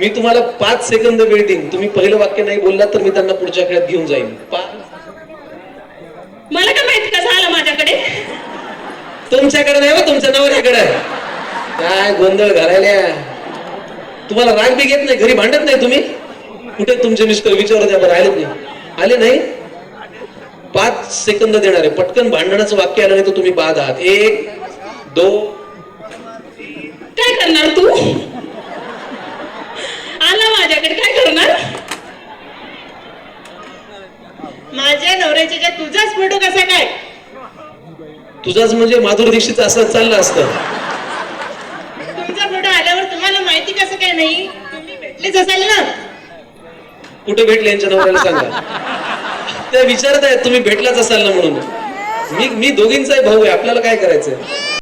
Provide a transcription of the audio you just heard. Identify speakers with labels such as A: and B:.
A: मी तुम्हाला 5 सेकंद वेळ देईन, तुम्ही पहिलं वाक्य नाही बोललात तर मी त्यांना पुढच्या खेळात घेऊन जाईन.
B: मला काय माहिती कसं आला माझ्याकडे.
A: तुमच्याकडे नाही, तुमच्या नवऱ्याकडे. काय गोंधळ घालायला, तुम्हाला राग बी घेत नाही, घरी भांडत नाही तुम्ही. कुठे तुमचे मिस्टर विचारू द्या बरं, आले नाही? आले नाही. 5 सेकंद देणार आहे, पटकन भांडणाचं वाक्य आलं नाही तर तुम्ही बाद आहात. 1 2.
B: काय करणार तू? आला माझ्याकडे, काय करणार? माझ्या नवऱ्याचे काय तुझाच फोटो कसा काय?
A: तुझाच म्हणजे माधुरी दीक्षित असं चाललं असतं.
B: तुमचा फोटो आल्यावर तुम्हाला माहिती कसं काय नाही? तुम्ही भेटलेच असाल ना.
A: कुठे भेटले यांच्या नवऱ्याला सांगा. ते विचारत आहेत तुम्ही भेटलाच असाल ना म्हणून. मी दोघींचाही भाऊ आहे, आपल्याला काय करायचंय.